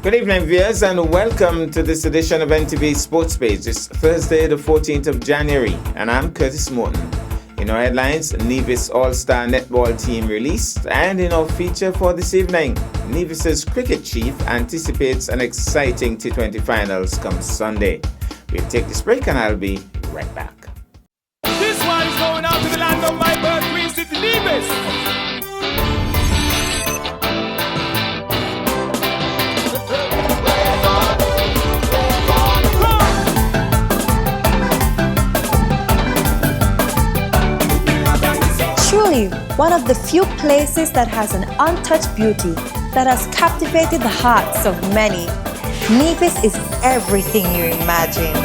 Good evening, viewers, and welcome to this edition of NTV Sports Page. It's Thursday, the 14th of January, and I'm Curtis Morton. In our headlines, Nevis All-Star Netball team released, and in our feature for this evening, Nevis's cricket chief anticipates an exciting T20 finals come Sunday. We'll take this break, and I'll be right back. This one is going out to the land of my birth, Queen City, Nevis. Truly, one of the few places that has an untouched beauty that has captivated the hearts of many. Nevis is everything you imagine.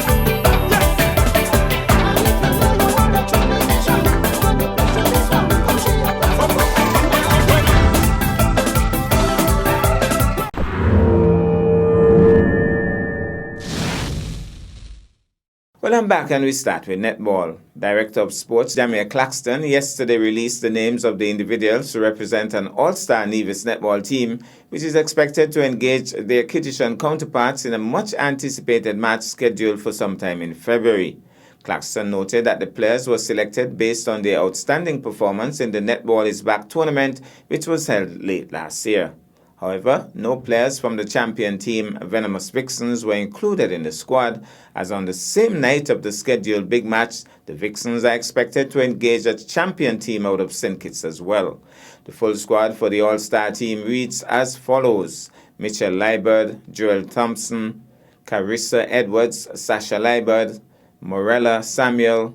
Well, I'm back and we start with netball. Director of Sports Jamia Claxton yesterday released the names of the individuals to represent an all-star Nevis netball team, which is expected to engage their Kittitian counterparts in a much-anticipated match scheduled for sometime in February. Claxton noted that the players were selected based on their outstanding performance in the Netball is Back tournament, which was held late last year. However, no players from the champion team, Venomous Vixens, were included in the squad, as on the same night of the scheduled big match, the Vixens are expected to engage a champion team out of St. Kitts as well. The full squad for the All-Star team reads as follows: Mitchell Liebert, Joel Thompson, Carissa Edwards, Sasha Liebert, Morella Samuel,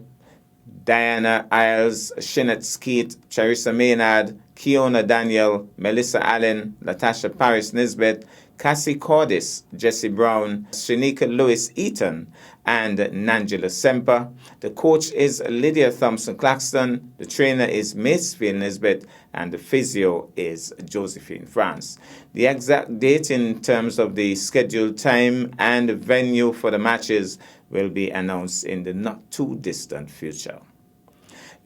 Diana Isles, Shinnet Skeet, Charissa Maynard, Kiona Daniel, Melissa Allen, Natasha Paris Nisbet, Cassie Cordis, Jesse Brown, Shanika Lewis Eaton, and Nangela Semper. The coach is Lydia Thompson Claxton, the trainer is Macefield Nisbet, and the physio is Josephine France. The exact date in terms of the scheduled time and venue for the matches will be announced in the not-too-distant future.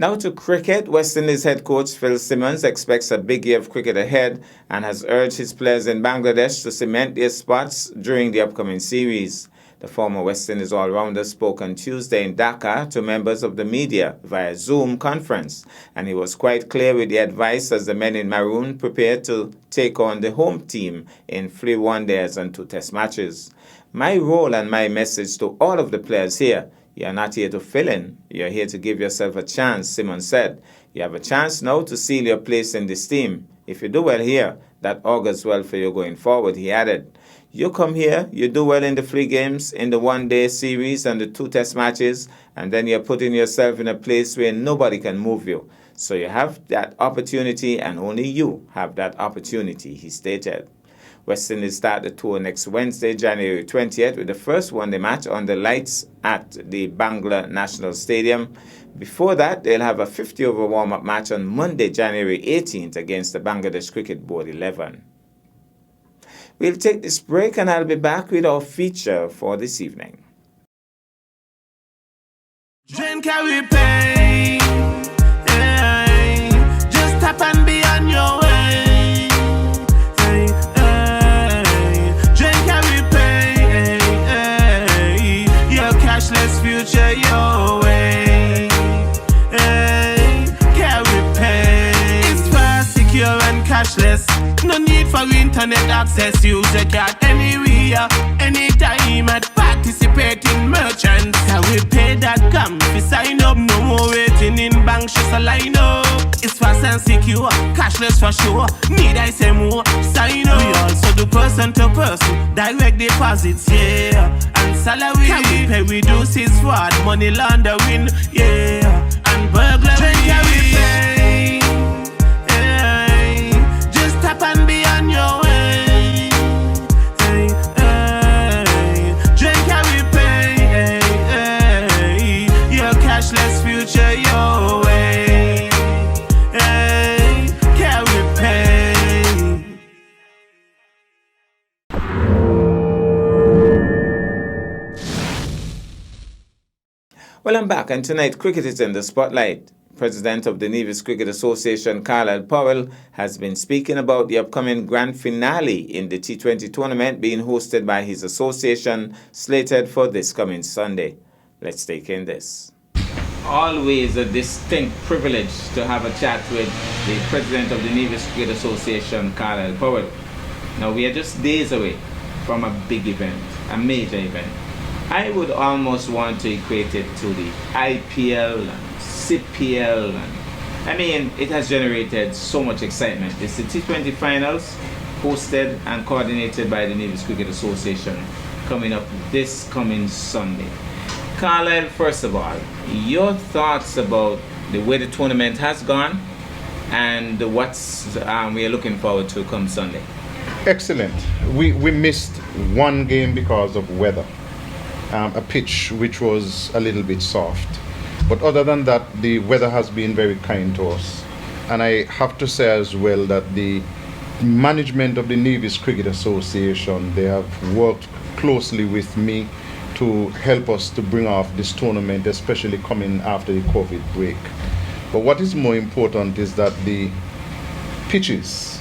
Now to cricket. West Indies head coach Phil Simmons expects a big year of cricket ahead and has urged his players in Bangladesh to cement their spots during the upcoming series. The former West Indies all-rounder spoke on Tuesday in Dhaka to members of the media via Zoom conference, and he was quite clear with the advice as the men in maroon prepared to take on the home team in 3 one-days and 2 test matches. My role and my message to all of the players here: you're not here to fill in. You're here to give yourself a chance, Simmons said. You have a chance now to seal your place in this team. If you do well here, that augurs well for you going forward, he added. You come here, you do well in the 3 games, in the one-day series and the 2 test matches, and then you're putting yourself in a place where nobody can move you. So you have that opportunity, and only you have that opportunity, he stated. West Indies start the tour next Wednesday, January 20th, with the first one-day match on the lights at the Bangla National Stadium. Before that, they'll have a 50-over warm-up match on Monday, January 18th against the Bangladesh Cricket Board 11. We'll take this break and I'll be back with our feature for this evening. Drink carry pain, hey, just tap and be on your way. Cashless future your way. Hey, carry pay. It's fast, secure and cashless. No need for internet access. Use your card anywhere, anytime at participating merchants. Carrypay.com. If you sign up, no more waiting in bank. Just a line up. It's fast and secure, cashless for sure. Need I say more? Sign up. We also do person to person, direct deposits, yeah. And salary, Carrypay reduces fraud, money laundering, yeah. And burglary. Carrypay, hey, just tap and be on your way. Hey, hey, drink Carrypay, hey, hey, your cashless future your way. Well, I'm back, and tonight cricket is in the spotlight. President of the Nevis Cricket Association, Carlisle Powell, has been speaking about the upcoming grand finale in the T20 tournament being hosted by his association, slated for this coming Sunday. Let's take in this. Always a distinct privilege to have a chat with the President of the Nevis Cricket Association, Carlisle Powell. Now, we are just days away from a big event, a major event. I would almost want to equate it to the IPL and CPL. It has generated so much excitement. It's the T20 finals, hosted and coordinated by the Nevis Cricket Association, coming up this coming Sunday. Carlisle, first of all, your thoughts about the way the tournament has gone and what's we are looking forward to come Sunday. Excellent. We missed one game because of weather. A pitch which was a little bit soft. But other than that, the weather has been very kind to us. And I have to say as well that the management of the Nevis Cricket Association, they have worked closely with me to help us to bring off this tournament, especially coming after the COVID break. But what is more important is that the pitches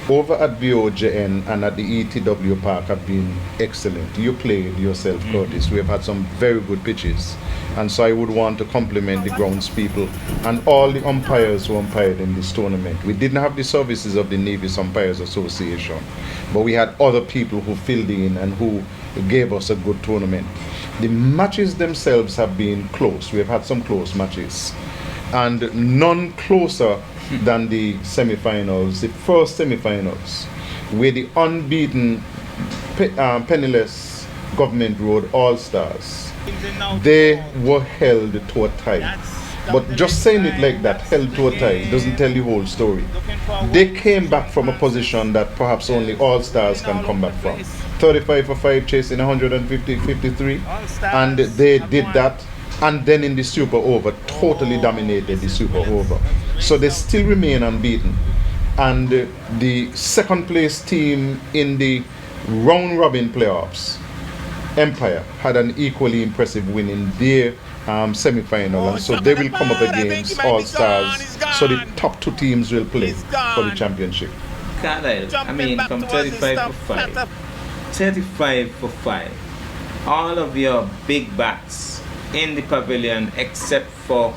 over at BOJN and at the ETW Park have been excellent. You played yourself, Curtis. We have had some very good pitches. And so I would want to compliment the grounds people and all the umpires who umpired in this tournament. We didn't have the services of the Nevis Umpires Association, but we had other people who filled in and who gave us a good tournament. The matches themselves have been close. We have had some close matches. And none closer than the semi-finals, the first semi-finals, where the unbeaten penniless Government Road All-Stars, they were held to a tie. But just saying it like that, held to a tie, doesn't tell the whole story. They came back from a position that perhaps only All-Stars can come back from. 35 for 5 chasing 153, and they did that. And then in the Super Over, totally dominated the Super Over. So they still remain unbeaten. And the second place team in the round robin playoffs, Empire, had an equally impressive win in their semi-final. And so they will come up against All Stars. So the top two teams will play for the championship. Carlisle, from 35 for 5, all of your big bats in the pavilion, except for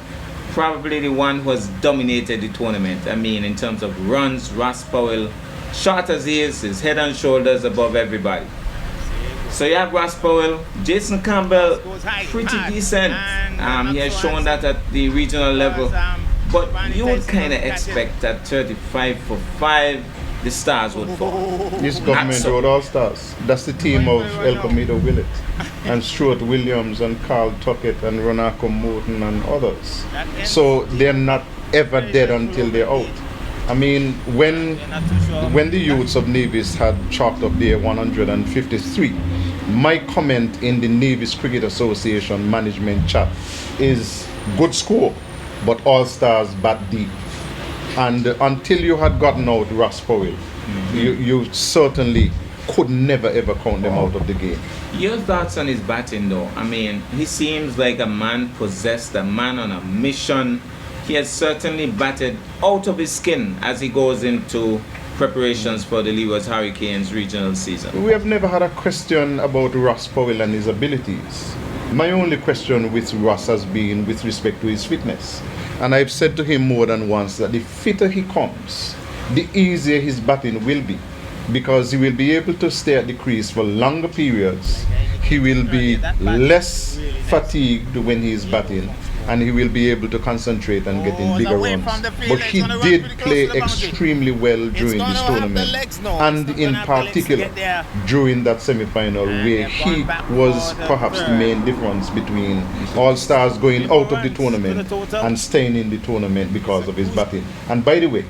probably the one who has dominated the tournament. In terms of runs, Ross Powell, short as he is head and shoulders above everybody. So you have Ross Powell, Jason Campbell, pretty decent. He has shown that at the regional level. But you would kind of expect that 35 for 5, the stars would fall. This Government Road All-Stars, that's the team of El Comido Willett and Stuart Williams and Carl Tuckett and Ronako Morton and others. So they're not ever dead until they're out. When the youths of Nevis had chalked up their 153, my comment in the Nevis Cricket Association management chat is good score, but All-Stars bat deep. And until you had gotten out Ross Powell, you certainly could never ever count them out of the game. Your thoughts on his batting though? He seems like a man possessed, a man on a mission. He has certainly batted out of his skin as he goes into preparations for the Leeward Hurricanes regional season. We have never had a question about Ross Powell and his abilities. My only question with Ross has been with respect to his fitness. And I've said to him more than once that the fitter he comes, the easier his batting will be, because he will be able to stay at the crease for longer periods. He will be less fatigued when he is batting, and he will be able to concentrate and get in bigger runs. But he did play extremely well during this tournament, and in particular during that semi-final, where he was perhaps the main difference between All-Stars going out of the tournament and staying in the tournament because of his batting. And by the way,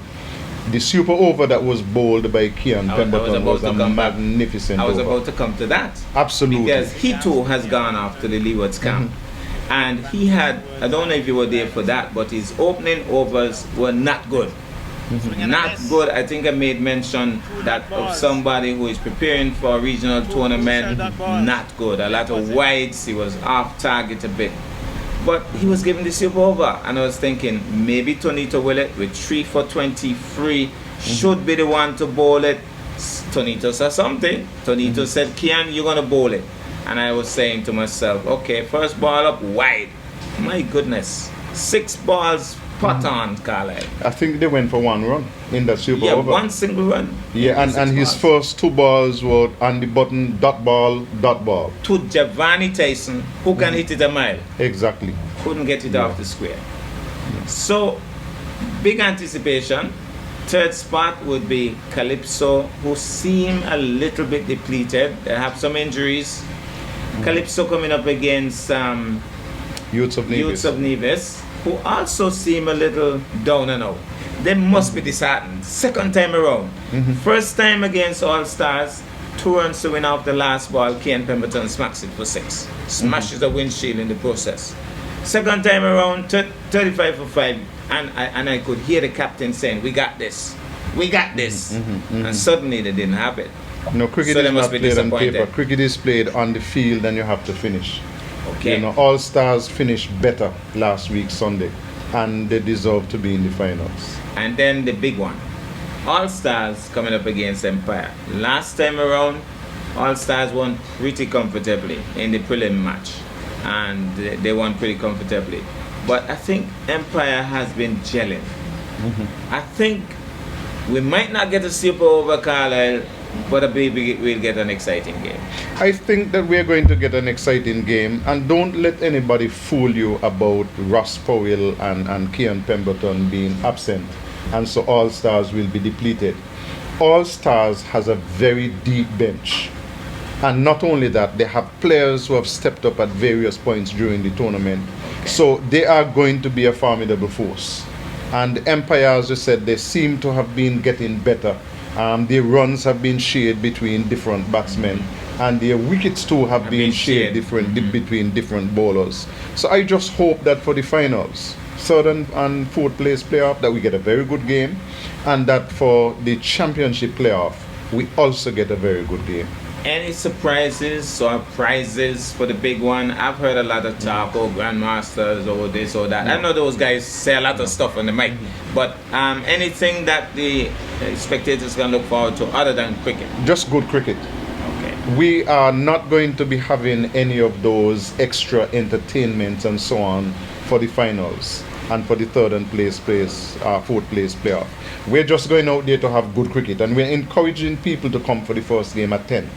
the Super Over that was bowled by Kian Pemberton was a magnificent over. I was about to come to that. Absolutely. Because he too has gone off to the Leeward's camp. And he had, I don't know if you were there for that, but his opening overs were not good. Not good. I think I made mention that of somebody who is preparing for a regional tournament, not good. A lot of wides, he was off target a bit. But he was given the super over, and I was thinking maybe Tonito Willett with 3 for 23 should be the one to bowl it. Tonito said something. Tonito said, Kian, you're going to bowl it. And I was saying to myself, okay, first ball up wide. My goodness. 6 balls put on, Carlisle. I think they went for 1 run in that super over. One single run. Yeah, and his first 2 balls were on the button, dot ball. To Giovanni Tyson, who can hit it a mile. Exactly. Couldn't get it off the square. So, big anticipation. Third spot would be Calypso, who seem a little bit depleted. They have some injuries. Calypso coming up against Youths of Nevis, who also seem a little down and out. They must be disheartened. Second time around. First time against All Stars, 2 runs to win off the last ball. Kian Pemberton smacks it for 6. Smashes a windshield in the process. Second time around, 35 for 5. And I could hear the captain saying, we got this. We got this. And suddenly they didn't have it. No, cricket So they is must not be played on disappointed. paper. Cricket is played on the field and you have to finish. Okay. You know, All Stars finished better last week Sunday, and they deserve to be in the finals. And then the big one. All Stars coming up against Empire. Last time around, All Stars won pretty comfortably in the prelim match. And they won pretty comfortably. But I think Empire has been gelling. I think we might not get a super over, Carlisle, but I believe we'll get an exciting game. I think that we're going to get an exciting game, and don't let anybody fool you about Ross Powell and Kian Pemberton being absent, and so All Stars will be depleted. All Stars has a very deep bench, and not only that, they have players who have stepped up at various points during the tournament, so they are going to be a formidable force. And Empire, as you said, they seem to have been getting better. The runs have been shared between different batsmen, and their wickets too have been shared between different bowlers. So I just hope that for the finals, 3rd and 4th place playoff, that we get a very good game, and that for the championship playoff, we also get a very good game. Any surprises or prizes for the big one? I've heard a lot of talk, grandmasters, or this or that. I know those guys say a lot of stuff on the mic, but anything that the spectators can look forward to other than cricket? Just good cricket. Okay. We are not going to be having any of those extra entertainments and so on for the finals and for the 3rd and 4th place playoff. We're just going out there to have good cricket, and we're encouraging people to come for the first game at 10.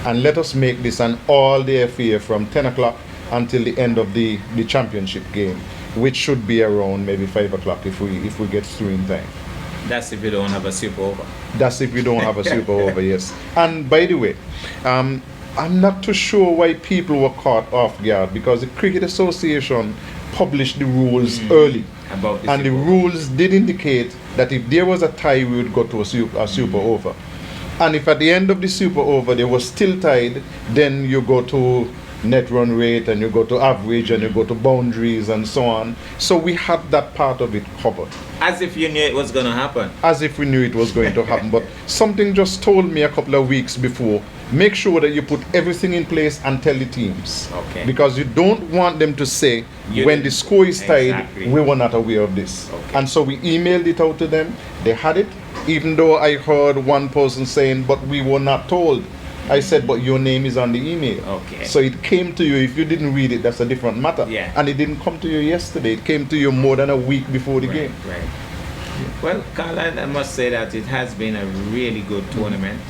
And let us make this an all-day affair from 10 o'clock until the end of the championship game, which should be around maybe 5 o'clock if we get through in time. That's if you don't have a super over. That's if you don't have a super over, yes. And by the way, I'm not too sure why people were caught off guard, because the Cricket Association published the rules early. And the rules did indicate that if there was a tie, we would go to a super over. And if at the end of the super over they were still tied, then you go to net run rate, and you go to average, and you go to boundaries, and so on. So we had that part of it covered. As if you knew it was going to happen. As if we knew it was going to happen. But something just told me a couple of weeks before, make sure that you put everything in place and tell the teams. Okay. Because you don't want them to say, when the score is tied, we were not aware of this. Okay. And so we emailed it out to them. They had it, even though I heard one person saying, but we were not told. I said, but your name is on the email. Okay. So it came to you. If you didn't read it, that's a different matter. Yeah. And it didn't come to you yesterday. It came to you more than a week before the game. Right. Well, Carlisle, I must say that it has been a really good tournament.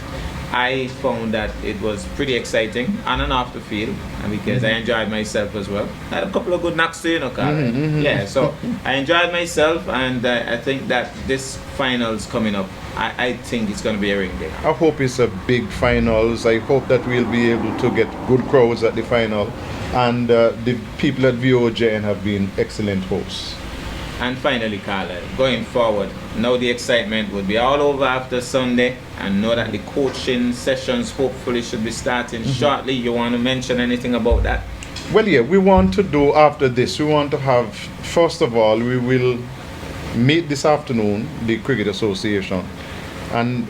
I found that it was pretty exciting on and off the field, and because I enjoyed myself as well. I had a couple of good knocks too, Carlisle. Yeah, so I enjoyed myself, and I think that this finals coming up, I think it's going to be a ring game. I hope it's a big finals. I hope that we'll be able to get good crowds at the final, and the people at VOJN have been excellent hosts. And finally, Carlisle, going forward, now the excitement will be all over after Sunday, and know that the coaching sessions hopefully should be starting shortly. You want to mention anything about that? Well, yeah, we want to do after this, we want to have, first of all, we will meet this afternoon, the Cricket Association. And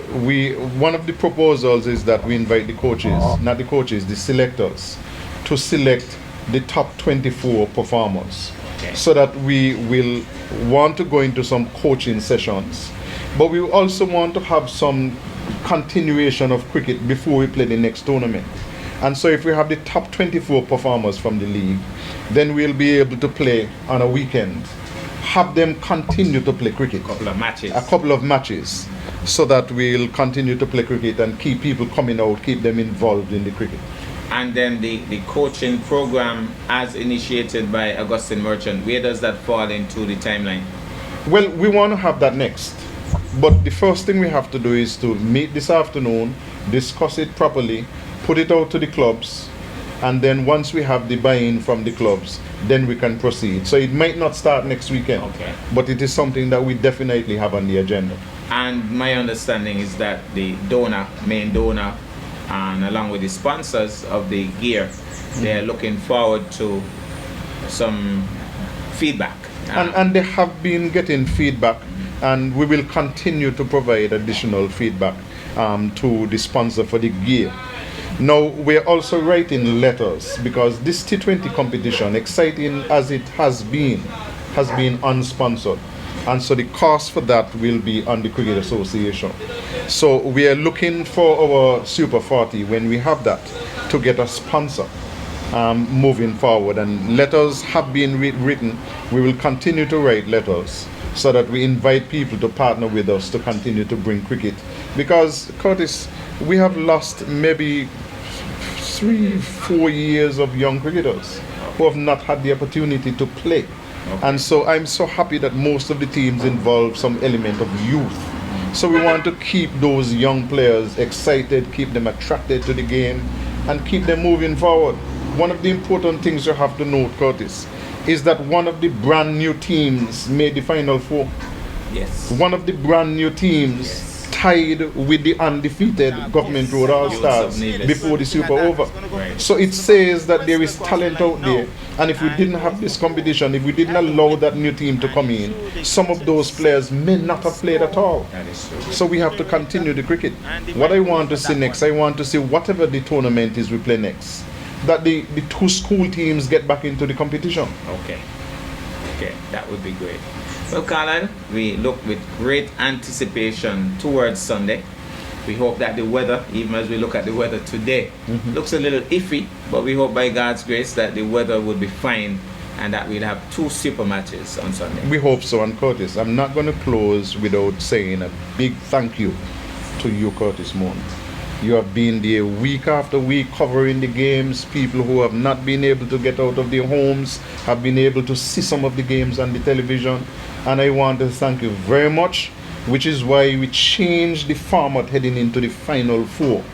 one of the proposals is that we invite the coaches, not the coaches, the selectors, to select the top 24 performers, Okay. so that we will want to go into some coaching sessions, but we also want to have some continuation of cricket before we play the next tournament. And so if we have the top 24 performers from the league, then we'll be able to play on a weekend, have them continue to play cricket, A couple of matches. so that we'll continue to play cricket and keep people coming out, keep them involved in the cricket. And then the coaching program as initiated by Augustine Merchant, where does that fall into the timeline? Well, we want to have that next. But the first thing we have to do is to meet this afternoon, discuss it properly, put it out to the clubs, and then once we have the buy-in from the clubs, then we can proceed. So it might not start next weekend, Okay. but it is something that we definitely have on the agenda. And my understanding is that the main donor, and along with the sponsors of the gear, they're looking forward to some feedback. And they have been getting feedback, and we will continue to provide additional feedback to the sponsor for the gear. Now, we're also writing letters because this T20 competition, exciting as it has been unsponsored. And so the cost for that will be on the Cricket Association. So we are looking for our Super 40, when we have that, to get a sponsor moving forward. And letters have been written. We will continue to write letters so that we invite people to partner with us to continue to bring cricket. Because, Curtis, we have lost maybe 3-4 years of young cricketers who have not had the opportunity to play. And so I'm so happy that most of the teams involve some element of youth. So we want to keep those young players excited, keep them attracted to the game, and keep them moving forward. One of the important things you have to note, Curtis, is that one of the brand new teams made the Final Four. Yes. One of the brand new teams tied with the undefeated Government Road All-Stars before the Super Over. Right. So it says that there is talent out there, and if we didn't have this competition, if we didn't allow that new team to come in, some of those players may not have played at all. That is true. So we have to continue the cricket. What I want to see next, I want to see whatever the tournament is we play next, that the two school teams get back into the competition. Okay, that would be great. Well, Carlisle, we look with great anticipation towards Sunday. We hope that the weather, even as we look at the weather today, looks a little iffy, but we hope by God's grace that the weather will be fine and that we'll have 2 super matches on Sunday. We hope so. And Curtis, I'm not going to close without saying a big thank you to you, Curtis Moon. You have been there week after week covering the games. People who have not been able to get out of their homes have been able to see some of the games on the television. And I want to thank you very much, which is why we changed the format heading into the Final Four,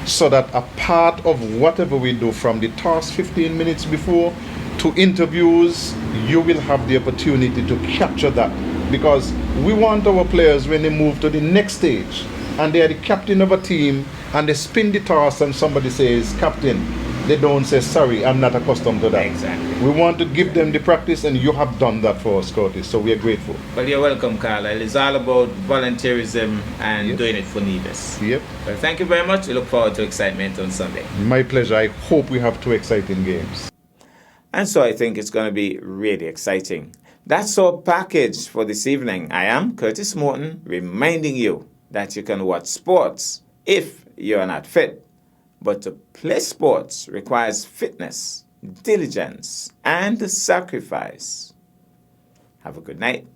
so that a part of whatever we do, from the toss 15 minutes before to interviews, you will have the opportunity to capture that, because we want our players, when they move to the next stage and they are the captain of a team and they spin the toss and somebody says captain, they don't say sorry, I'm not accustomed to that. Exactly. We want to give them the practice, and you have done that for us, Curtis, so we are grateful. Well, you're welcome, Carlisle. It's all about volunteerism and doing it for Nevis. Yep. Well, thank you very much. We look forward to excitement on Sunday. My pleasure. I hope we have 2 exciting games. And so I think it's going to be really exciting. That's our package for this evening. I am Curtis Morton, reminding you that you can watch sports if you're not fit. But to play sports requires fitness, diligence, and sacrifice. Have a good night.